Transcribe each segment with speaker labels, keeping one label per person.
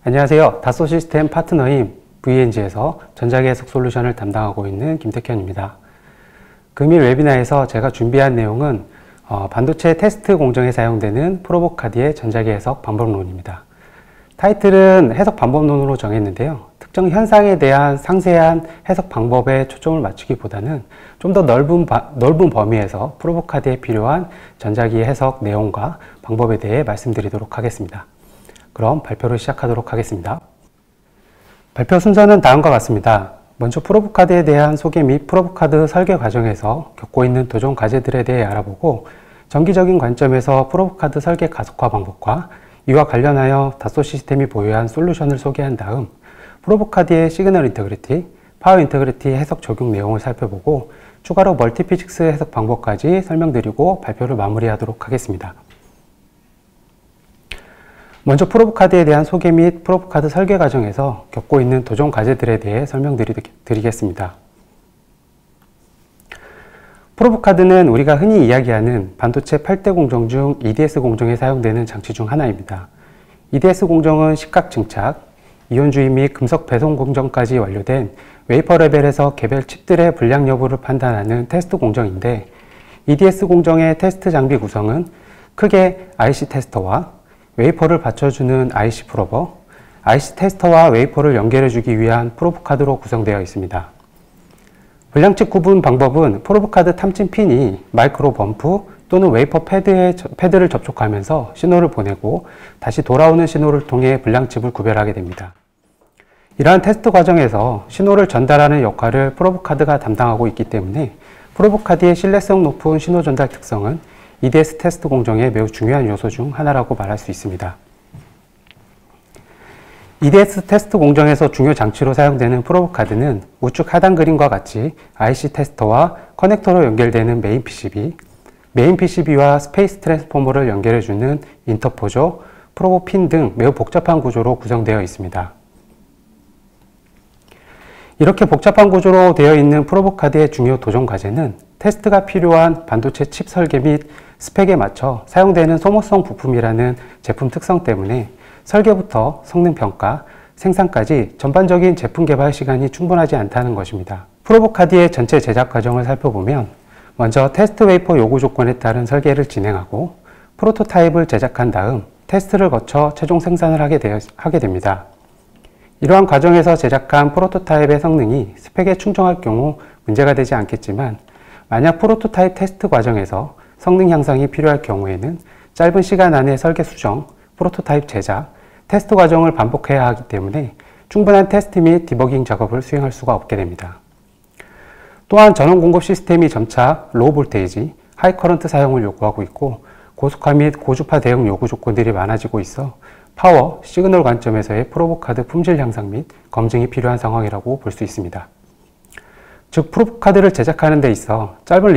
Speaker 1: 안녕하세요. 다소 시스템 파트너인 VNG에서 전자기 해석 솔루션을 담당하고 있는 김택현입니다. 금일 웨비나에서 제가 준비한 내용은 반도체 테스트 공정에 사용되는 프로브카드의 전자기 해석 방법론입니다. 타이틀은 해석 방법론으로 정했는데요. 특정 현상에 대한 상세한 해석 방법에 초점을 맞추기보다는 좀 더 넓은 범위에서 프로브카드에 필요한 전자기 해석 내용과 방법에 대해 말씀드리도록 하겠습니다. 그럼 발표를 시작하도록 하겠습니다. 발표 순서는 다음과 같습니다. 먼저 프로브카드에 대한 소개 및 프로브카드 설계 과정에서 겪고 있는 도전 과제들에 대해 알아보고 정기적인 관점에서 프로브카드 설계 가속화 방법과 이와 관련하여 다소 시스템이 보유한 솔루션을 소개한 다음 프로브카드의 시그널 인터그리티, 파워 인터그리티 해석 적용 내용을 살펴보고 추가로 멀티피직스 해석 방법까지 설명드리고 발표를 마무리하도록 하겠습니다. 먼저 프로브카드에 대한 소개 및 프로브카드 설계 과정에서 겪고 있는 도전 과제들에 대해 설명드리겠습니다. 프로브카드는 우리가 흔히 이야기하는 반도체 8대 공정 중 EDS 공정에 사용되는 장치 중 하나입니다. EDS 공정은 시각 증착, 이온 주입 및 금속 배송 공정까지 완료된 웨이퍼 레벨에서 개별 칩들의 불량 여부를 판단하는 테스트 공정인데, EDS 공정의 테스트 장비 구성은 크게 IC 테스터와 웨이퍼를 받쳐주는 IC 프로버, IC 테스터와 웨이퍼를 연결해주기 위한 프로브카드로 구성되어 있습니다. 불량칩 구분 방법은 프로브카드 탐진 핀이 마이크로 범프 또는 웨이퍼 패드를 접촉하면서 신호를 보내고 다시 돌아오는 신호를 통해 불량칩을 구별하게 됩니다. 이러한 테스트 과정에서 신호를 전달하는 역할을 프로브카드가 담당하고 있기 때문에 프로브카드의 신뢰성 높은 신호 전달 특성은 EDS 테스트 공정의 매우 중요한 요소 중 하나라고 말할 수 있습니다. EDS 테스트 공정에서 중요 장치로 사용되는 프로브카드는 우측 하단 그림과 같이 IC 테스터와 커넥터로 연결되는 메인 PCB, 메인 PCB와 스페이스 트랜스포머를 연결해주는 인터포저, 프로브 핀 등 매우 복잡한 구조로 구성되어 있습니다. 이렇게 복잡한 구조로 되어 있는 프로브카드의 중요 도전 과제는 테스트가 필요한 반도체 칩 설계 및 스펙에 맞춰 사용되는 소모성 부품이라는 제품 특성 때문에 설계부터 성능 평가, 생산까지 전반적인 제품 개발 시간이 충분하지 않다는 것입니다. 프로브카드의 전체 제작 과정을 살펴보면 먼저 테스트 웨이퍼 요구 조건에 따른 설계를 진행하고 프로토타입을 제작한 다음 테스트를 거쳐 최종 생산을 하게 됩니다. 이러한 과정에서 제작한 프로토타입의 성능이 스펙에 충족할 경우 문제가 되지 않겠지만, 만약 프로토타입 테스트 과정에서 성능 향상이 필요할 경우에는 짧은 시간 안에 설계 수정, 프로토타입 제작, 테스트 과정을 반복해야 하기 때문에 충분한 테스트 및 디버깅 작업을 수행할 수가 없게 됩니다. 또한 전원 공급 시스템이 점차 로우 볼테이지, 하이 커런트 사용을 요구하고 있고 고속화 및 고주파 대응 요구 조건들이 많아지고 있어 파워, 시그널 관점에서의 프로브카드 품질 향상 및 검증이 필요한 상황이라고 볼 수 있습니다. 즉, 프로브카드를 제작하는 데 있어 짧은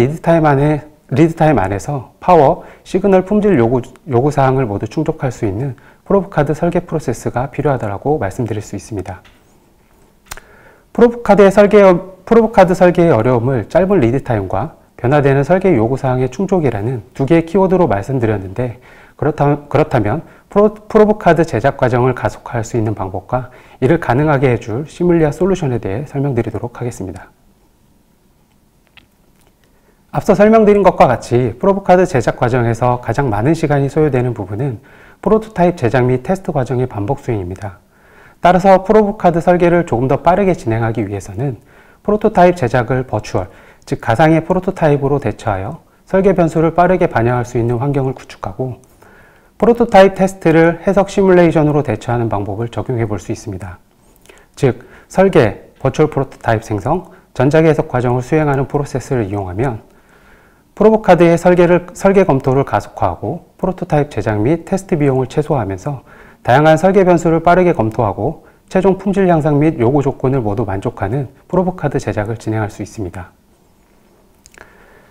Speaker 1: 리드타임 안에서 파워, 시그널 품질 요구사항을 모두 충족할 수 있는 프로브카드 설계 프로세스가 필요하다고 말씀드릴 수 있습니다. 프로브카드 설계의 어려움을 짧은 리드타임과 변화되는 설계 요구사항의 충족이라는 두 개의 키워드로 말씀드렸는데, 그렇다면 프로브카드 제작 과정을 가속화할 수 있는 방법과 이를 가능하게 해줄 시뮬리아 솔루션에 대해 설명드리도록 하겠습니다. 앞서 설명드린 것과 같이 프로브카드 제작 과정에서 가장 많은 시간이 소요되는 부분은 프로토타입 제작 및 테스트 과정의 반복 수행입니다. 따라서 프로브카드 설계를 조금 더 빠르게 진행하기 위해서는 프로토타입 제작을 버추얼, 즉 가상의 프로토타입으로 대처하여 설계 변수를 빠르게 반영할 수 있는 환경을 구축하고 프로토타입 테스트를 해석 시뮬레이션으로 대처하는 방법을 적용해 볼 수 있습니다. 즉, 설계, 버추얼 프로토타입 생성, 전자기 해석 과정을 수행하는 프로세스를 이용하면 프로브카드의 설계 검토를 가속화하고 프로토타입 제작 및 테스트 비용을 최소화하면서 다양한 설계 변수를 빠르게 검토하고 최종 품질 향상 및 요구 조건을 모두 만족하는 프로브카드 제작을 진행할 수 있습니다.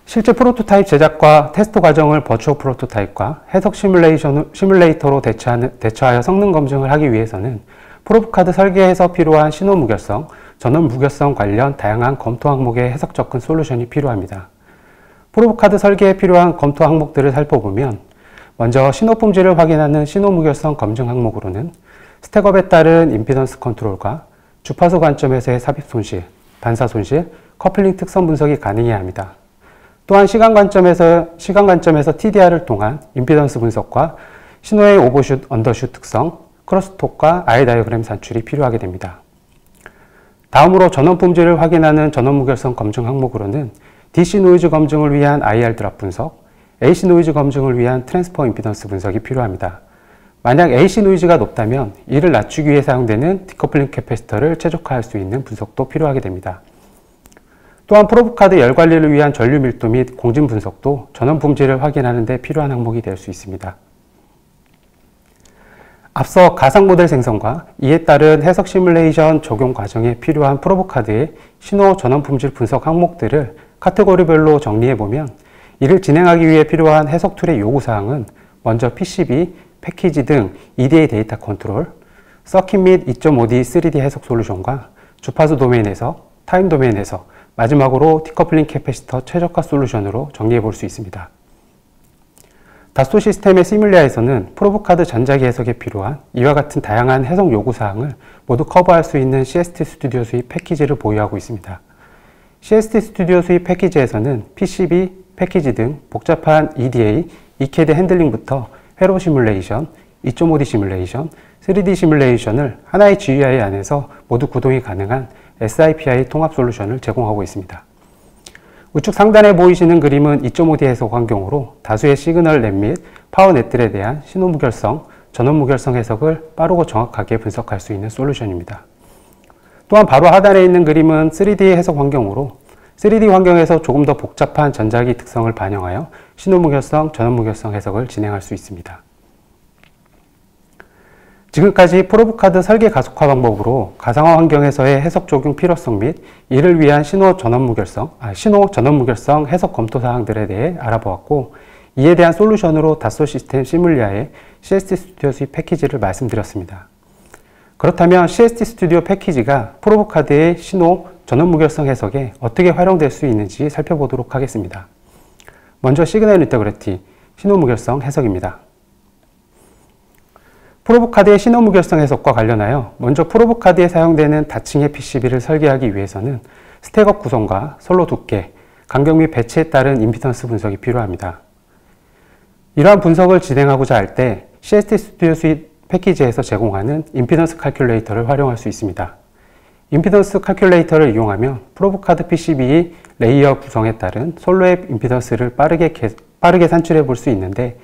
Speaker 1: 실제 프로토타입 제작과 테스트 과정을 버추얼 프로토타입과 해석 시뮬레이터로 대처하여 성능 검증을 하기 위해서는 프로브카드 설계에서 필요한 신호 무결성, 전원 무결성 관련 다양한 검토 항목의 해석 접근 솔루션이 필요합니다. 프로브카드 설계에 필요한 검토 항목들을 살펴보면, 먼저 신호 품질을 확인하는 신호 무결성 검증 항목으로는 스택업에 따른 임피던스 컨트롤과 주파수 관점에서의 삽입 손실, 반사 손실, 커플링 특성 분석이 가능해야 합니다. 또한 시간 관점에서 TDR을 통한 임피던스 분석과 신호의 오버슛, 언더슛 특성, 크로스톡과 I 다이어그램 산출이 필요하게 됩니다. 다음으로 전원 품질을 확인하는 전원 무결성 검증 항목으로는 DC 노이즈 검증을 위한 IR 드랍 분석, AC 노이즈 검증을 위한 트랜스퍼 임피던스 분석이 필요합니다. 만약 AC 노이즈가 높다면 이를 낮추기 위해 사용되는 디커플링 캐패시터를 최적화할 수 있는 분석도 필요하게 됩니다. 또한 프로브 카드 열 관리를 위한 전류 밀도 및 공진 분석도 전원 품질을 확인하는 데 필요한 항목이 될 수 있습니다. 앞서 가상 모델 생성과 이에 따른 해석 시뮬레이션 적용 과정에 필요한 프로브 카드의 신호 전원 품질 분석 항목들을 카테고리별로 정리해보면 이를 진행하기 위해 필요한 해석 툴의 요구사항은 먼저 PCB, 패키지 등 EDA 데이터 컨트롤, 서킷 및 2.5D 3D 해석 솔루션과 주파수 도메인에서 타임 도메인에서 마지막으로 디커플링 캐패시터 최적화 솔루션으로 정리해 볼 수 있습니다. 다소 시스템의 시뮬리아에서는 프로브 카드 전자기 해석에 필요한 이와 같은 다양한 해석 요구사항을 모두 커버할 수 있는 CST 스튜디오 수입 패키지를 보유하고 있습니다. CST 스튜디오 수입 패키지에서는 PCB, 패키지 등 복잡한 EDA, ECAD 핸들링부터 회로 시뮬레이션, 2.5D 시뮬레이션, 3D 시뮬레이션을 하나의 GUI 안에서 모두 구동이 가능한 SIPI 통합 솔루션을 제공하고 있습니다. 우측 상단에 보이시는 그림은 2.5D 해석 환경으로 다수의 시그널 넷 및 파워 넷들에 대한 신호 무결성, 전원 무결성 해석을 빠르고 정확하게 분석할 수 있는 솔루션입니다. 또한 바로 하단에 있는 그림은 3D 해석 환경으로 3D 환경에서 조금 더 복잡한 전자기 특성을 반영하여 신호 무결성, 전원 무결성 해석을 진행할 수 있습니다. 지금까지 프로브 카드 설계 가속화 방법으로 가상화 환경에서의 해석 적용 필요성 및 이를 위한 신호 전원 무결성 해석 검토 사항들에 대해 알아보았고, 이에 대한 솔루션으로 다소 시스템 시뮬리아의 CST 스튜디오 수입 패키지를 말씀드렸습니다. 그렇다면 CST 스튜디오 패키지가 프로브 카드의 신호 전원 무결성 해석에 어떻게 활용될 수 있는지 살펴보도록 하겠습니다. 먼저 시그널 인테그리티, 신호 무결성 해석입니다. 프로브 카드의 신호 무결성 해석과 관련하여 먼저 프로브 카드에 사용되는 다층의 PCB를 설계하기 위해서는 스택업 구성과 선로 두께, 간격 및 배치에 따른 임피던스 분석이 필요합니다. 이러한 분석을 진행하고자 할 때 CST 스튜디오 수입 패키지에서 제공하는 임피던스 칼큘레이터를 활용할 수 있습니다. 임피던스 칼큘레이터를 이용하면 프로브 카드 PCB의 레이어 구성에 따른 선로의 임피던스를 빠르게 산출해 볼 수 있는데,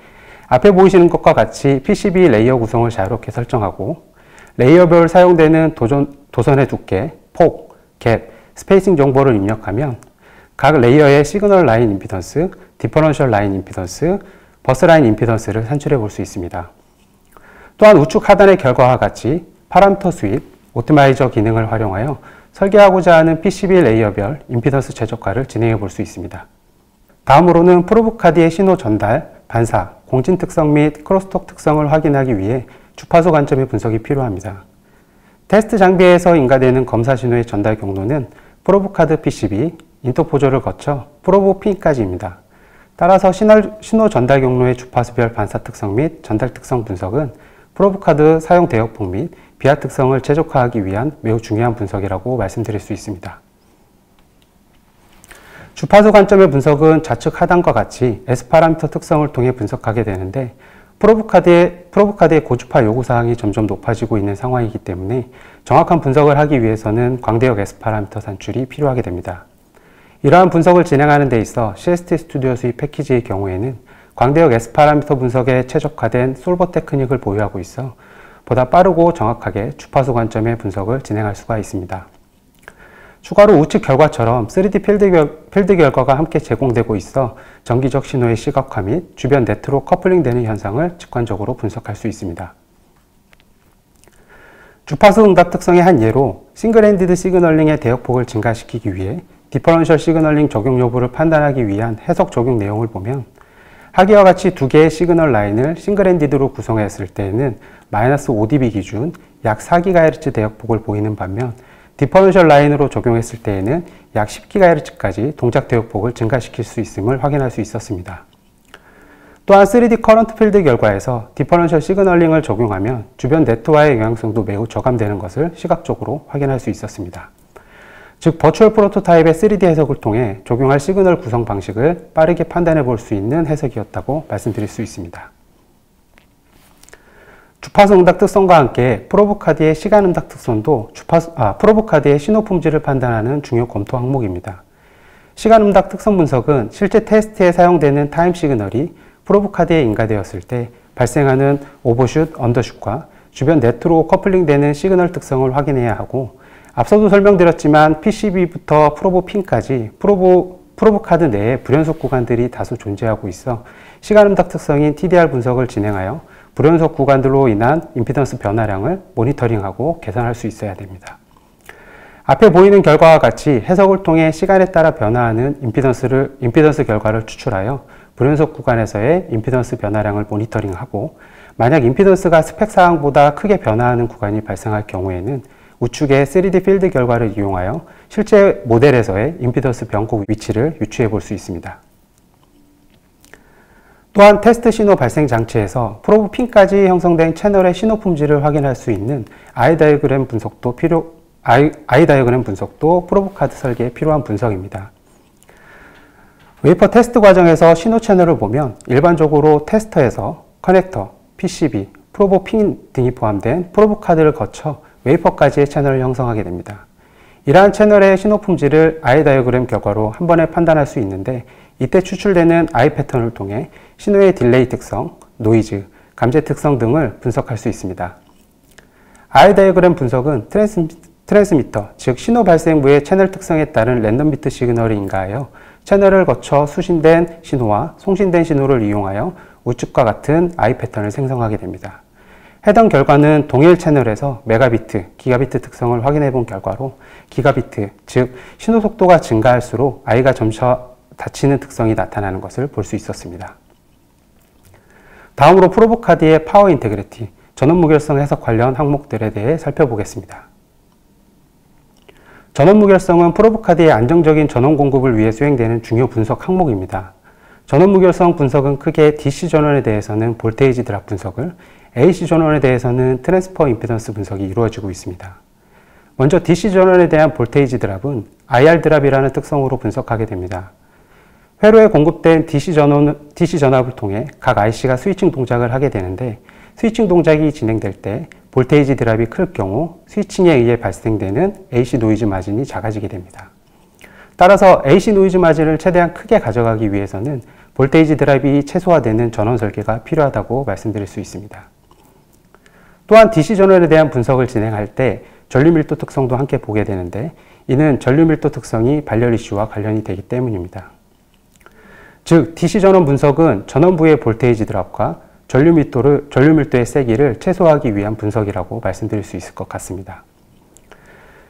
Speaker 1: 앞에 보이시는 것과 같이 PCB 레이어 구성을 자유롭게 설정하고 레이어별 사용되는 도선의 두께, 폭, 갭, 스페이싱 정보를 입력하면 각 레이어의 시그널 라인 임피던스, 디퍼런셜 라인 임피던스, 버스 라인 임피던스를 산출해 볼 수 있습니다. 또한 우측 하단의 결과와 같이 파라미터 수입, 오티마이저 기능을 활용하여 설계하고자 하는 PCB 레이어별 임피던스 최적화를 진행해 볼 수 있습니다. 다음으로는 프로브 카드의 신호 전달, 반사, 공진 특성 및 크로스톡 특성을 확인하기 위해 주파수 관점의 분석이 필요합니다. 테스트 장비에서 인가되는 검사 신호의 전달 경로는 프로브 카드 PCB, 인터포저를 거쳐 프로브 핀까지입니다. 따라서 신호 전달 경로의 주파수별 반사 특성 및 전달 특성 분석은 프로브 카드 사용 대역폭 및 비하 특성을 최적화하기 위한 매우 중요한 분석이라고 말씀드릴 수 있습니다. 주파수 관점의 분석은 좌측 하단과 같이 S 파라미터 특성을 통해 분석하게 되는데, 프로브 카드의 고주파 요구사항이 점점 높아지고 있는 상황이기 때문에 정확한 분석을 하기 위해서는 광대역 S 파라미터 산출이 필요하게 됩니다. 이러한 분석을 진행하는 데 있어 CST 스튜디오 수입 패키지의 경우에는 광대역 S 파라미터 분석에 최적화된 솔버 테크닉을 보유하고 있어 보다 빠르고 정확하게 주파수 관점의 분석을 진행할 수가 있습니다. 추가로 우측 결과처럼 3D 필드 결과가 함께 제공되고 있어 정기적 신호의 시각화 및 주변 네트로 커플링되는 현상을 직관적으로 분석할 수 있습니다. 주파수 응답 특성의 한 예로 싱글 핸디드 시그널링의 대역폭을 증가시키기 위해 디퍼런셜 시그널링 적용 여부를 판단하기 위한 해석 적용 내용을 보면, 하기와 같이 두 개의 시그널 라인을 싱글 핸디드로 구성했을 때에는 마이너스 5dB 기준 약 4GHz 대역폭을 보이는 반면, 디퍼런셜 라인으로 적용했을 때에는 약 10GHz까지 동작 대역폭을 증가시킬 수 있음을 확인할 수 있었습니다. 또한 3D 커런트 필드 결과에서 디퍼런셜 시그널링을 적용하면 주변 네트와의 영향성도 매우 저감되는 것을 시각적으로 확인할 수 있었습니다. 즉, 버추얼 프로토타입의 3D 해석을 통해 적용할 시그널 구성 방식을 빠르게 판단해 볼 수 있는 해석이었다고 말씀드릴 수 있습니다. 주파수 응답 특성과 함께 프로브 카드의 시간 응답 특성도 프로브 카드의 신호 품질을 판단하는 중요 검토 항목입니다. 시간 응답 특성 분석은 실제 테스트에 사용되는 타임 시그널이 프로브 카드에 인가되었을 때 발생하는 오버슛, 언더슛과 주변 네트로 커플링되는 시그널 특성을 확인해야 하고, 앞서도 설명드렸지만 PCB부터 프로브 핀까지 프로브 카드 내에 불연속 구간들이 다소 존재하고 있어 시간 응답 특성인 TDR 분석을 진행하여 불연속 구간들로 인한 임피던스 변화량을 모니터링하고 계산할 수 있어야 됩니다. 앞에 보이는 결과와 같이 해석을 통해 시간에 따라 변화하는 임피던스 결과를 추출하여 불연속 구간에서의 임피던스 변화량을 모니터링하고, 만약 임피던스가 스펙 사항보다 크게 변화하는 구간이 발생할 경우에는 우측의 3D 필드 결과를 이용하여 실제 모델에서의 임피던스 변곡 위치를 유추해 볼 수 있습니다. 또한 테스트 신호 발생 장치에서 프로브 핀까지 형성된 채널의 신호 품질을 확인할 수 있는 아이 다이어그램 분석도 프로브 카드 설계에 필요한 분석입니다. 웨이퍼 테스트 과정에서 신호 채널을 보면 일반적으로 테스터에서 커넥터, PCB, 프로브 핀 등이 포함된 프로브 카드를 거쳐 웨이퍼까지의 채널을 형성하게 됩니다. 이러한 채널의 신호 품질을 아이 다이어그램 결과로 한 번에 판단할 수 있는데, 이때 추출되는 아이 패턴을 통해 신호의 딜레이 특성, 노이즈, 감재 특성 등을 분석할 수 있습니다. 아이 다이어그램 분석은 트랜스미터, 즉 신호 발생부의 채널 특성에 따른 랜덤 비트 시그널을 인가하여 채널을 거쳐 수신된 신호와 송신된 신호를 이용하여 우측과 같은 아이 패턴을 생성하게 됩니다. 해당 결과는 동일 채널에서 메가비트, 기가비트 특성을 확인해 본 결과로 기가비트, 즉 신호 속도가 증가할수록 아이가 점차 닫히는 특성이 나타나는 것을 볼 수 있었습니다. 다음으로 프로브 카드의 파워 인테그리티, 전원 무결성 해석 관련 항목들에 대해 살펴보겠습니다. 전원 무결성은 프로브 카드의 안정적인 전원 공급을 위해 수행되는 중요 분석 항목입니다. 전원 무결성 분석은 크게 DC 전원에 대해서는 볼테이지 드랍 분석을, AC 전원에 대해서는 트랜스퍼 임피던스 분석이 이루어지고 있습니다. 먼저 DC 전원에 대한 볼테이지 드랍은 IR 드랍이라는 특성으로 분석하게 됩니다. 회로에 공급된 DC 전압을 통해 각 IC가 스위칭 동작을 하게 되는데, 스위칭 동작이 진행될 때 볼테이지 드랍이 클 경우 스위칭에 의해 발생되는 AC 노이즈 마진이 작아지게 됩니다. 따라서 AC 노이즈 마진을 최대한 크게 가져가기 위해서는 볼테이지 드랍이 최소화되는 전원 설계가 필요하다고 말씀드릴 수 있습니다. 또한 DC 전원에 대한 분석을 진행할 때 전류 밀도 특성도 함께 보게 되는데, 이는 전류 밀도 특성이 발열 이슈와 관련이 되기 때문입니다. 즉, DC 전원 분석은 전원부의 볼테이지 드랍과 전류 밀도의 세기를 최소화하기 위한 분석이라고 말씀드릴 수 있을 것 같습니다.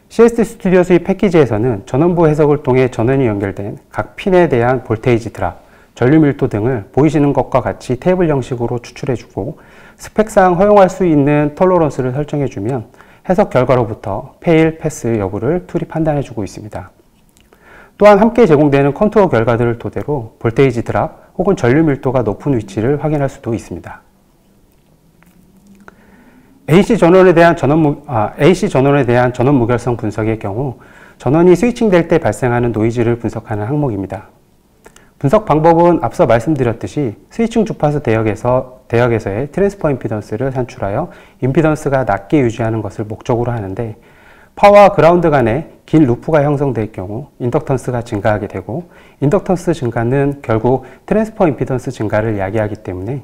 Speaker 1: CST 스튜디오 수입 패키지에서는 전원부 해석을 통해 전원이 연결된 각 핀에 대한 볼테이지 드랍, 전류 밀도 등을 보이시는 것과 같이 테이블 형식으로 추출해주고, 스펙상 허용할 수 있는 톨러런스를 설정해주면 해석 결과로부터 페일, 패스 여부를 툴이 판단해주고 있습니다. 또한 함께 제공되는 컨트롤 결과들을 토대로 볼테이지 드랍 혹은 전류 밀도가 높은 위치를 확인할 수도 있습니다. AC 전원에 대한 전원 무결성 분석의 경우 전원이 스위칭될 때 발생하는 노이즈를 분석하는 항목입니다. 분석 방법은 앞서 말씀드렸듯이 스위칭 주파수 대역에서의 트랜스퍼 임피던스를 산출하여 임피던스가 낮게 유지하는 것을 목적으로 하는데, 파워와 그라운드 간에 긴 루프가 형성될 경우 인덕턴스가 증가하게 되고, 인덕턴스 증가는 결국 트랜스퍼 임피던스 증가를 야기하기 때문에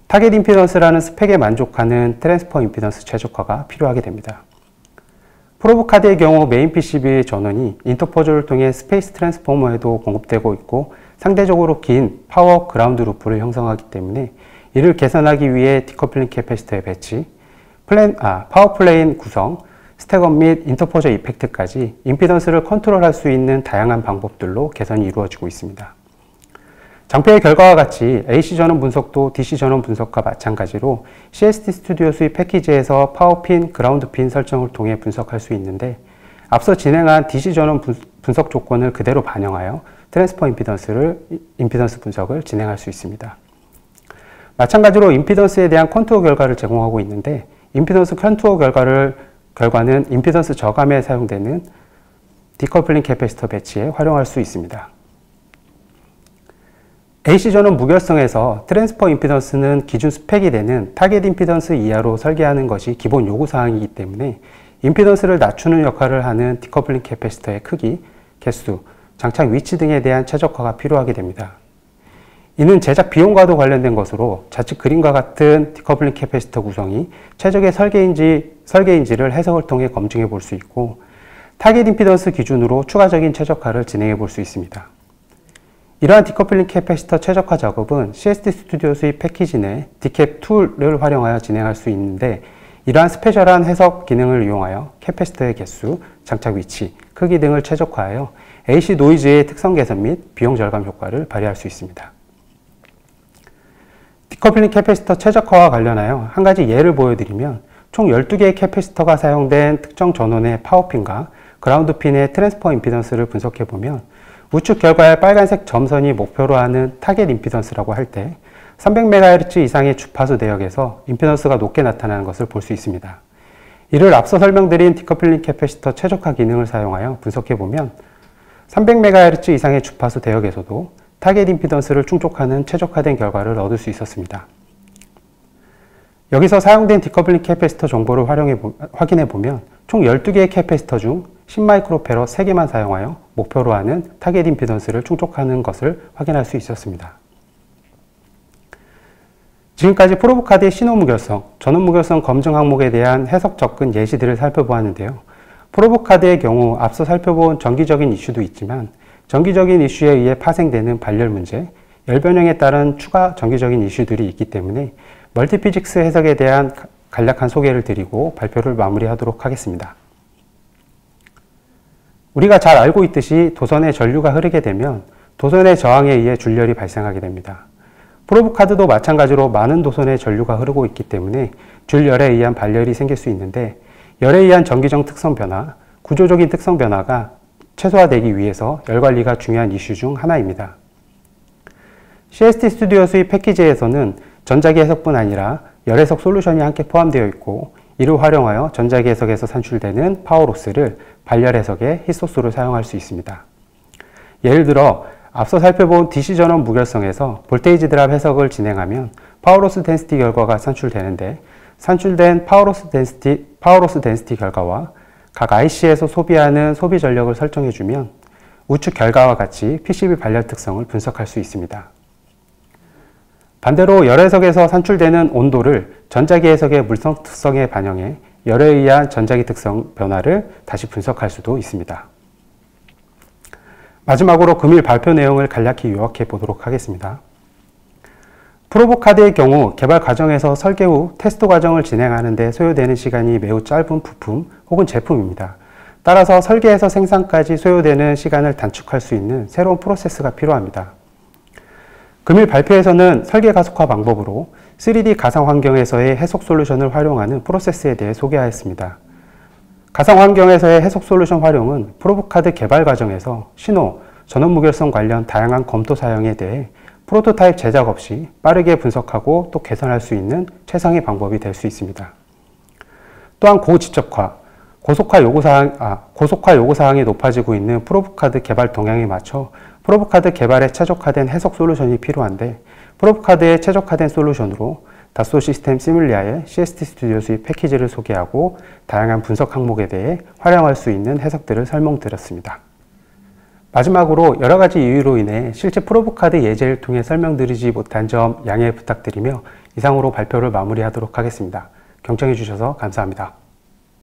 Speaker 1: 타겟 임피던스라는 스펙에 만족하는 트랜스퍼 임피던스 최적화가 필요하게 됩니다. 프로브 카드의 경우 메인 PCB의 전원이 인터포저를 통해 스페이스 트랜스포머에도 공급되고 있고, 상대적으로 긴 파워 그라운드 루프를 형성하기 때문에 이를 개선하기 위해 디커플링 캐패시터의 배치, 파워 플레인 구성, 스택업 및 인터포저 이펙트까지 임피던스를 컨트롤할 수 있는 다양한 방법들로 개선이 이루어지고 있습니다. 장표의 결과와 같이 AC 전원 분석도 DC 전원 분석과 마찬가지로 CST 스튜디오 수입 패키지에서 파워핀, 그라운드 핀 설정을 통해 분석할 수 있는데, 앞서 진행한 DC 전원 분석 조건을 그대로 반영하여 트랜스퍼 임피던스 분석을 진행할 수 있습니다. 마찬가지로 임피던스에 대한 컨투어 결과를 제공하고 있는데 임피던스 컨투어 결과는 임피던스 저감에 사용되는 디커플링 캐패시터 배치에 활용할 수 있습니다. AC 전원 무결성에서 트랜스퍼 임피던스는 기준 스펙이 되는 타겟 임피던스 이하로 설계하는 것이 기본 요구사항이기 때문에 임피던스를 낮추는 역할을 하는 디커플링 캐패시터의 크기, 개수, 장착 위치 등에 대한 최적화가 필요하게 됩니다. 이는 제작 비용과도 관련된 것으로 좌측 그림과 같은 디커플링 캐패시터 구성이 최적의 설계인지를 해석을 통해 검증해 볼 수 있고 타겟 임피던스 기준으로 추가적인 최적화를 진행해 볼 수 있습니다. 이러한 디커플링 캐패시터 최적화 작업은 CST 스튜디오 수입 패키지 내 디캡 툴을 활용하여 진행할 수 있는데 이러한 스페셜한 해석 기능을 이용하여 캐패시터의 개수, 장착 위치, 크기 등을 최적화하여 AC 노이즈의 특성 개선 및 비용 절감 효과를 발휘할 수 있습니다. 디커플링 캐패시터 최적화와 관련하여 한 가지 예를 보여드리면 총 12개의 캐패시터가 사용된 특정 전원의 파워핀과 그라운드 핀의 트랜스퍼 임피던스를 분석해보면 우측 결과의 빨간색 점선이 목표로 하는 타겟 임피던스라고 할 때 300MHz 이상의 주파수 대역에서 임피던스가 높게 나타나는 것을 볼 수 있습니다. 이를 앞서 설명드린 디커플링 캐패시터 최적화 기능을 사용하여 분석해보면 300MHz 이상의 주파수 대역에서도 타겟 임피던스를 충족하는 최적화된 결과를 얻을 수 있었습니다. 여기서 사용된 디커플링 캐패시터 정보를 확인해보면 총 12개의 캐패시터 중 10마이크로페럿 3개만 사용하여 목표로 하는 타겟 임피던스를 충족하는 것을 확인할 수 있었습니다. 지금까지 프로브 카드의 신호 무결성, 전원 무결성 검증 항목에 대한 해석 접근 예시들을 살펴보았는데요. 프로브 카드의 경우 앞서 살펴본 정기적인 이슈도 있지만 정기적인 이슈에 의해 파생되는 발열 문제, 열 변형에 따른 추가 정기적인 이슈들이 있기 때문에 멀티피직스 해석에 대한 간략한 소개를 드리고 발표를 마무리하도록 하겠습니다. 우리가 잘 알고 있듯이 도선에 전류가 흐르게 되면 도선의 저항에 의해 줄열이 발생하게 됩니다. 프로브 카드도 마찬가지로 많은 도선의 전류가 흐르고 있기 때문에 줄열에 의한 발열이 생길 수 있는데 열에 의한 전기적 특성 변화, 구조적인 특성 변화가 최소화되기 위해서 열 관리가 중요한 이슈 중 하나입니다. CST 스튜디오 수입 패키지에서는 전자기 해석뿐 아니라 열 해석 솔루션이 함께 포함되어 있고 이를 활용하여 전자기 해석에서 산출되는 파워로스를 발열 해석의 힛소스로 사용할 수 있습니다. 예를 들어 앞서 살펴본 DC 전원 무결성에서 볼테이지 드랍 해석을 진행하면 파워로스 덴시티 결과가 산출되는데 산출된 파워로스 덴시티 결과와 각 IC에서 소비하는 소비 전력을 설정해주면 우측 결과와 같이 PCB 발열 특성을 분석할 수 있습니다. 반대로 열 해석에서 산출되는 온도를 전자기 해석의 물성 특성에 반영해 열에 의한 전자기 특성 변화를 다시 분석할 수도 있습니다. 마지막으로 금일 발표 내용을 간략히 요약해 보도록 하겠습니다. 프로브 카드의 경우 개발 과정에서 설계 후 테스트 과정을 진행하는 데 소요되는 시간이 매우 짧은 부품 혹은 제품입니다. 따라서 설계에서 생산까지 소요되는 시간을 단축할 수 있는 새로운 프로세스가 필요합니다. 금일 발표에서는 설계 가속화 방법으로 3D 가상 환경에서의 해석 솔루션을 활용하는 프로세스에 대해 소개하였습니다. 가상 환경에서의 해석 솔루션 활용은 프로브 카드 개발 과정에서 신호, 전원 무결성 관련 다양한 검토 사용에 대해 프로토타입 제작 없이 빠르게 분석하고 또 개선할 수 있는 최상의 방법이 될 수 있습니다. 또한 고집적화, 고속화 요구사항이 높아지고 있는 프로브 카드 개발 동향에 맞춰 프로브 카드 개발에 최적화된 해석 솔루션이 필요한데 프로브 카드의 최적화된 솔루션으로 다소 시스템 시뮬리아의 CST 스튜디오 수입 패키지를 소개하고 다양한 분석 항목에 대해 활용할 수 있는 해석들을 설명드렸습니다. 마지막으로 여러 가지 이유로 인해 실제 프로브 카드 예제를 통해 설명드리지 못한 점 양해 부탁드리며 이상으로 발표를 마무리하도록 하겠습니다. 경청해 주셔서 감사합니다.